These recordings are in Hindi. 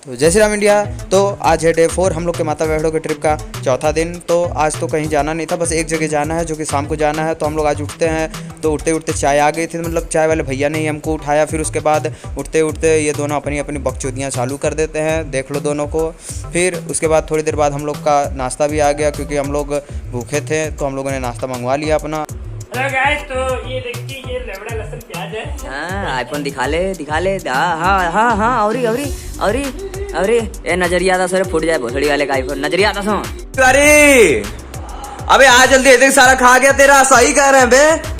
तो जय श्री राम इंडिया। तो आज है डे 4 हम लोग के माता वैष्णो के ट्रिप का चौथा दिन। तो आज तो कहीं जाना नहीं था, बस एक जगह जाना है जो कि शाम को जाना है। तो हम लोग आज उठते हैं तो उठते उठते चाय आ गई थी, मतलब चाय वाले भैया ने ही हमको उठाया। फिर उसके बाद उठते उठते ये दोनों अपनी अपनी बकचोदियाँ चालू कर देते हैं, देख लो दोनों को। फिर उसके बाद थोड़ी देर बाद हम लोग का नाश्ता भी आ गया, क्योंकि हम लोग भूखे थे तो हम लोगों ने नाश्ता मंगवा लिया अपना। हेलो गाइस, तो ये देखिए ये लेवड़ा लहसुन प्याज है। हाँ आईफोन दिखा ले हाँ हाँ हाँ हाँ अरे ये नजरिया था सर, फूट जाए भोसड़ी वाले का आईफोन नजरिया था सो। अरे अबे आज जल्दी इतने सारा खा गया तेरा, सही कह रहे हैं बे।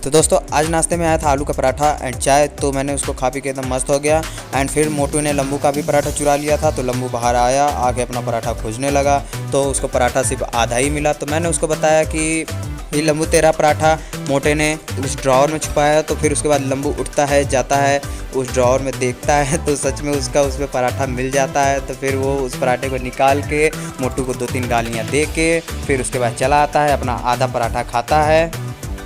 तो दोस्तों आज नाश्ते में आया था आलू का पराठा एंड चाय, तो मैंने उसको खा पी के एकदम मस्त हो गया। एंड फिर मोटू ने लंबू का भी पराठा चुरा लिया था, तो लंबू बाहर आया, आके अपना पराठा खोजने लगा। तो उसको पराठा सिर्फ आधा ही मिला। तो मैंने उसको बताया कि ये लंबू तेरा पराठा मोटे ने उस ड्रॉवर में छुपाया। तो फिर उसके बाद लंबू उठता है, जाता है उस ड्रॉवर में, देखता है तो सच में उसका उसमें पराठा मिल जाता है। तो फिर वो उस पराठे को निकाल के मोटू को 2-3 गालियाँ दे के फिर उसके बाद चला आता है, अपना आधा पराठा खाता है।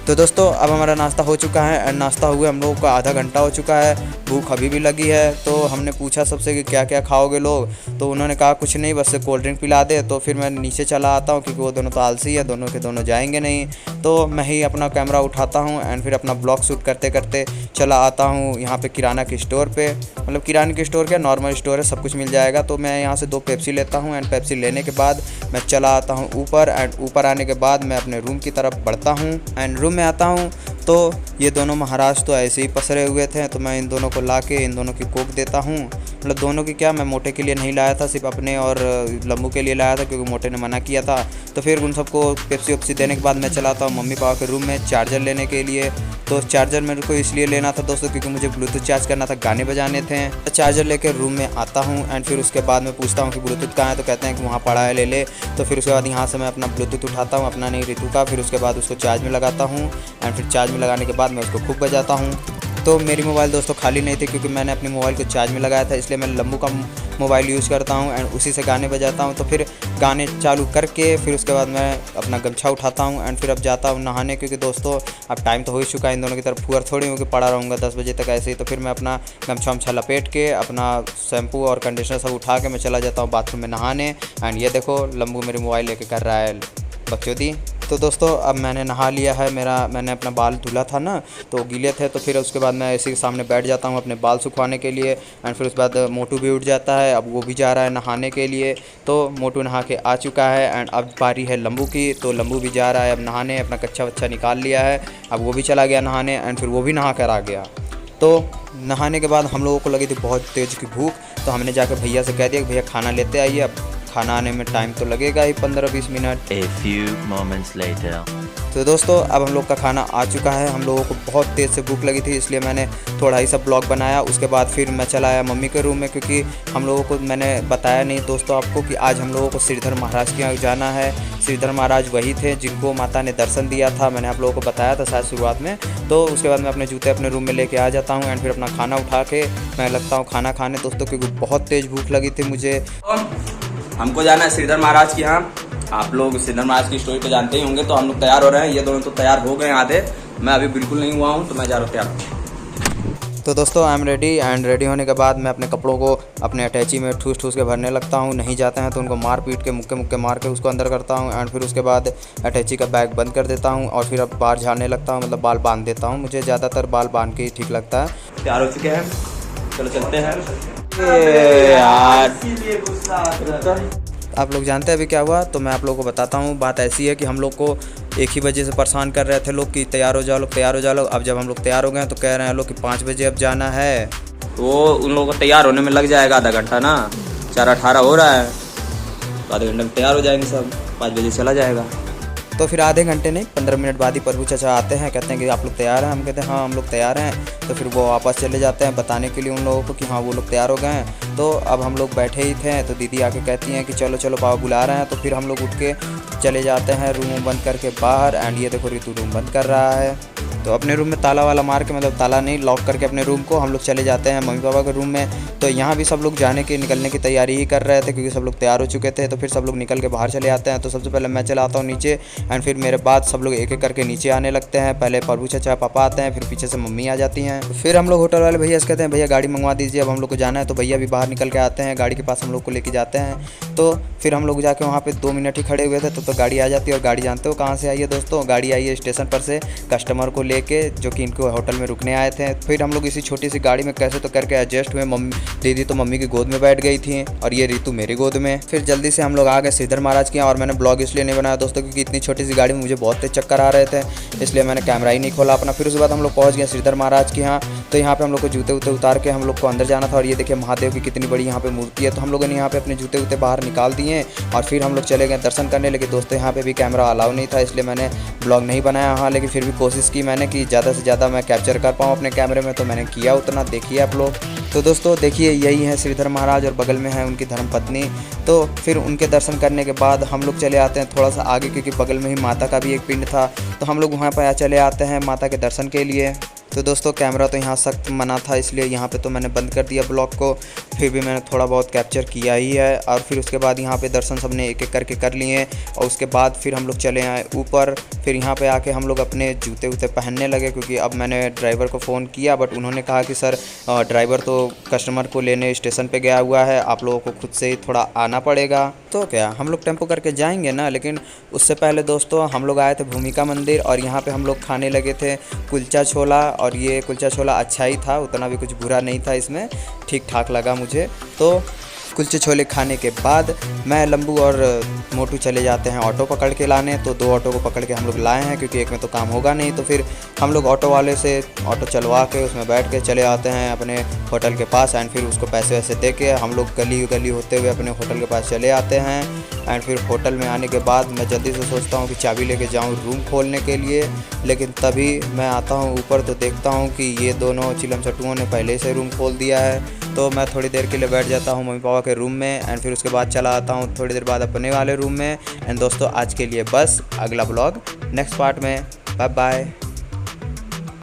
तो दोस्तों अब हमारा नाश्ता हो चुका है एंड नाश्ता हुए हम लोगों का आधा घंटा हो चुका है, भूख अभी भी लगी है। तो हमने पूछा सबसे कि क्या क्या खाओगे लोग, तो उन्होंने कहा कुछ नहीं, बस कोल्ड ड्रिंक पिला दे। तो फिर मैं नीचे चला आता हूँ, क्योंकि वो दोनों तो आलसी है, दोनों के दोनों जाएंगे नहीं। तो मैं ही अपना कैमरा उठाता हूँ एंड फिर अपना ब्लॉग शूट करते करते चला आता हूँ यहाँ पे किराना के स्टोर पे। मतलब किराने के स्टोर क्या, नॉर्मल स्टोर है, सब कुछ मिल जाएगा। तो मैं यहाँ से 2 पेप्सी लेता हूँ एंड पेप्सी लेने के बाद मैं चला आता हूँ ऊपर। एंड ऊपर आने के बाद मैं अपने रूम की तरफ बढ़ता हूँ एंड रूम में आता हूँ। तो ये दोनों महाराज तो ऐसे ही पसरे हुए थे, तो मैं इन दोनों को ला के इन दोनों की कोक देता हूँ। मतलब दोनों की क्या, मैं मोटे के लिए नहीं लाया था, सिर्फ अपने और लंबू के लिए लाया था, क्योंकि मोटे ने मना किया था। तो फिर उन सबको पेप्सी वेप्सी देने के बाद मैं चलाता हूँ मम्मी पापा के रूम में चार्जर लेने के लिए। तो चार्जर मेरे को इसलिए लेना था दोस्तों, क्योंकि मुझे ब्लूटूथ चार्ज करना था, गाने बजाने थे। तो चार्जर लेकर रूम में आता हूँ एंड फिर उसके बाद मैं पूछता हूँ कि ब्लूटूथ कहाँ है, तो कहते हैं कि वहाँ पड़ा है, ले ले। तो फिर उसके बाद यहाँ से मैं अपना ब्लूटूथ उठाता हूँ, अपना नहीं रितु का। फिर उसके बाद उसको चार्ज में लगाता हूँ एंड फिर चार्ज में लगाने के बाद मैं उसको खूब बजाता हूँ। तो मेरी मोबाइल दोस्तों खाली नहीं थी, क्योंकि मैंने अपनी मोबाइल को चार्ज में लगाया था, इसलिए मैं लंबू का मोबाइल यूज़ करता हूँ एंड उसी से गाने बजाता हूँ। तो फिर गाने चालू करके फिर उसके बाद मैं अपना गमछा उठाता हूँ एंड फिर अब जाता हूँ नहाने, क्योंकि दोस्तों अब टाइम तो हो ही चुका है, इन दोनों की तरफ फुअर थोड़ी होकर पड़ा रहूँगा 10 बजे तक ऐसे ही। तो फिर मैं अपना गमछा वमछा लपेट के अपना शैम्पू और कंडीशनर सब उठा के मैं चला जाता हूँ बाथरूम में नहाने। एंड ये देखो लंबू मेरी मोबाइल लेके कर रहा है बकचोदी। तो दोस्तों अब मैंने नहा लिया है, मैंने अपना बाल धुला था ना, तो गीले थे। तो फिर उसके बाद मैं इसी के सामने बैठ जाता हूँ अपने बाल सुखवाने के लिए। एंड फिर उसके बाद मोटू भी उठ जाता है, अब वो भी जा रहा है नहाने के लिए। तो मोटू नहा के आ चुका है एंड अब बारी है लंबू की। तो लंबू भी जा रहा है अब नहाने, अपना कच्चा वच्चा निकाल लिया है, अब वो भी चला गया नहाने एंड फिर वो भी नहा कर आ गया। तो नहाने के बाद हम लोगों को लगी थी बहुत तेज़ की भूख, तो हमने जाकर भैया से कह दिया कि भैया खाना लेते आइए। अब खाना आने में टाइम तो लगेगा ही 15-20 minute. A few moments later. तो दोस्तों अब हम लोग का खाना आ चुका है। हम लोगों को बहुत तेज़ से भूख लगी थी, इसलिए मैंने थोड़ा ही सा ब्लॉग बनाया। उसके बाद फिर मैं चला आया मम्मी के रूम में, क्योंकि हम लोगों को मैंने बताया नहीं दोस्तों आपको कि आज हम लोगों को श्रीधर महाराज के यहाँ जाना है। श्रीधर महाराज वही थे जिनको माता ने दर्शन दिया था, मैंने आप लोगों को बताया था शायद शुरुआत में। तो उसके बाद मैं अपने जूते अपने रूम में लेके आ जाता हूँ एंड फिर अपना खाना उठा के मैं लगता हूँ खाना खाने दोस्तों, क्योंकि बहुत तेज़ भूख लगी थी मुझे। हमको जाना है श्रीधर महाराज के यहाँ। आप लोग श्रीधर महाराज की स्टोरी तो जानते ही होंगे। तो हम लोग तैयार हो रहे हैं, ये दोनों तो तैयार हो गए आधे, मैं अभी बिल्कुल नहीं हुआ हूँ, तो मैं जा रहा हूँ तैयार। तो दोस्तों I am ready and ready होने के बाद मैं अपने कपड़ों को अपने अटैची में ठूस ठूस के भरने लगता हूँ। नहीं जाते हैं तो उनको मार पीट के मुक्के मुक्के मार के उसको अंदर करता हूँ एंड फिर उसके बाद अटैची का बैग बंद कर देता हूँ और फिर अब बाल झाड़ने लगता हूँ, मतलब बाल बांध देता हूँ। मुझे ज़्यादातर बाल बांध के ही ठीक लगता है। तैयार हो चुके हैं, चलो चलते हैं। आप लोग जानते हैं अभी क्या हुआ, तो मैं आप लोगों को बताता हूँ। बात ऐसी है कि हम लोग को 1 ही बजे से परेशान कर रहे थे लोग कि तैयार हो जाओ लोग, तैयार हो जाओ लोग। अब जब हम लोग तैयार हो गए तो कह रहे हैं लोग कि 5 बजे अब जाना है। तो उन लोगों को तैयार होने में लग जाएगा आधा घंटा ना, 4:18 हो रहा है, तो आधे घंटे में तैयार हो जाएंगे सब, 5 बजे चला जाएगा। तो फिर आधे घंटे नहीं 15 मिनट बाद ही प्रभु चाचा आते हैं, कहते हैं कि आप लोग तैयार हैं। हम कहते हैं हाँ हम लोग तैयार हैं। तो फिर वो वापस चले जाते हैं बताने के लिए उन लोगों को कि हाँ वो लोग तैयार हो गए हैं। तो अब हम लोग बैठे ही थे, तो दीदी आके कहती हैं कि चलो चलो पापा बुला रहे हैं। तो फिर हम लोग उठ के चले जाते हैं रूम बंद करके बाहर। एंड ये देखो रितु रूम बंद कर रहा है। तो अपने रूम में ताला वाला मार के, मतलब ताला नहीं, लॉक करके अपने रूम को हम लोग चले जाते हैं मम्मी पापा के रूम में। तो यहाँ भी सब लोग जाने की निकलने की तैयारी ही कर रहे थे क्योंकि सब लोग तैयार हो चुके थे। तो फिर सब लोग निकल के बाहर चले आते हैं। तो सबसे पहले मैं चला आता हूँ नीचे एंड फिर मेरे बाद सब लोग एक एक करके नीचे आने लगते हैं। पहले प्रभु चाचा पापा आते हैं, फिर पीछे से मम्मी आ जाती हैं। फिर हम लोग होटल वाले भैया से कहते हैं भैया गाड़ी मंगवा दीजिए, अब हम लोग को जाना है। तो भैया भी बाहर निकल के आते हैं, गाड़ी के पास हम लोग को लेके जाते हैं। तो फिर हम लोग जाके वहाँ पे 2 मिनट ही खड़े हुए थे तो गाड़ी आ जाती है। और गाड़ी जानते हो कहाँ से आई है दोस्तों? गाड़ी आई है स्टेशन पर से कस्टमर को लेके, जो कि इनको होटल में रुकने आए थे। फिर हम लोग इसी छोटी सी गाड़ी में कैसे तो करके एडजस्ट हुए। मम्मी दीदी तो मम्मी की गोद में बैठ गई थी और ये ऋतु मेरी गोद में। फिर जल्दी से हम लोग आ गए श्रीधर महाराज के यहाँ। और मैंने ब्लॉग इसलिए नहीं बनाया दोस्तों क्योंकि इतनी छोटी सी गाड़ी में मुझे बहुत तेज चक्कर आ रहे थे, इसलिए मैंने कैमरा ही नहीं खोला अपना। फिर उसके बाद हम लोग पहुँच गए श्रीधर महाराज के यहाँ। तो यहाँ पे हम लोग को जूते वूते उतार के हम लोग को अंदर जाना था। और ये देखिए महादेव की कितनी बड़ी यहाँ पे मूर्ति है। तो हम लोगों ने यहाँ पे अपने जूते वूते बाहर निकाल दिए और फिर हम लोग चले गए दर्शन करने। लेकिन दोस्तों यहाँ पे भी कैमरा अलाउ नहीं था, इसलिए मैंने ब्लॉग नहीं बनाया। हाँ, लेकिन फिर भी कोशिश की मैंने कि ज़्यादा से ज़्यादा मैं कैप्चर कर पाऊँ अपने कैमरे में, तो मैंने किया उतना। देखिए आप लोग। तो दोस्तों देखिए यही है श्रीधर महाराज और बगल में है उनकी धर्मपत्नी। तो फिर उनके दर्शन करने के बाद हम लोग चले आते हैं थोड़ा सा आगे क्योंकि बगल में ही माता का भी एक पिंड था। तो हम लोग वहाँ पर चले आते हैं माता के दर्शन के लिए। तो दोस्तों कैमरा तो यहाँ सख्त मना था, इसलिए यहाँ पे तो मैंने बंद कर दिया ब्लॉग को। फिर भी मैंने थोड़ा बहुत कैप्चर किया ही है। और फिर उसके बाद यहाँ पे दर्शन सबने एक एक करके कर लिए और उसके बाद फिर हम लोग चले आए ऊपर। फिर यहाँ पे आके हम लोग अपने जूते वूते पहनने लगे क्योंकि अब मैंने ड्राइवर को फ़ोन किया, बट उन्होंने कहा कि सर ड्राइवर तो कस्टमर को लेने स्टेशन पे गया हुआ है, आप लोगों को खुद से ही थोड़ा आना पड़ेगा। तो क्या हम लोग टेम्पो करके जाएंगे ना, लेकिन उससे पहले दोस्तों हम लोग आए थे भूमिका मंदिर और यहाँ पे हम लोग खाने लगे थे कुलचा छोला। और ये कुलचा छोला अच्छा ही था, उतना भी कुछ बुरा नहीं था इसमें, ठीक ठाक लगा मुझे। तो कुलचे छोले खाने के बाद मैं लंबू और मोटू चले जाते हैं ऑटो पकड़ के लाने। तो 2 ऑटो को पकड़ के हम लोग लाए हैं क्योंकि एक में तो काम होगा नहीं। तो फिर हम लोग ऑटो वाले से ऑटो चलवा के उसमें बैठ के चले आते हैं अपने होटल के पास। एंड फिर उसको पैसे वैसे दे के हम लोग गली गली होते हुए अपने होटल के पास चले आते हैं। एंड फिर होटल में आने के बाद मैं जल्दी से सोचता हूँ कि चाबी लेके जाऊँ रूम खोलने के लिए, लेकिन तभी मैं आता हूँ ऊपर तो देखता हूँ कि ये दोनों चिलम चट्टुओं ने पहले से रूम खोल दिया है। तो मैं थोड़ी देर के लिए बैठ जाता हूँ मम्मी पापा के रूम में एंड फिर उसके बाद चला आता हूँ थोड़ी देर बाद अपने वाले रूम में। एंड दोस्तों आज के लिए बस, अगला ब्लॉग नेक्स्ट पार्ट में। Bye bye.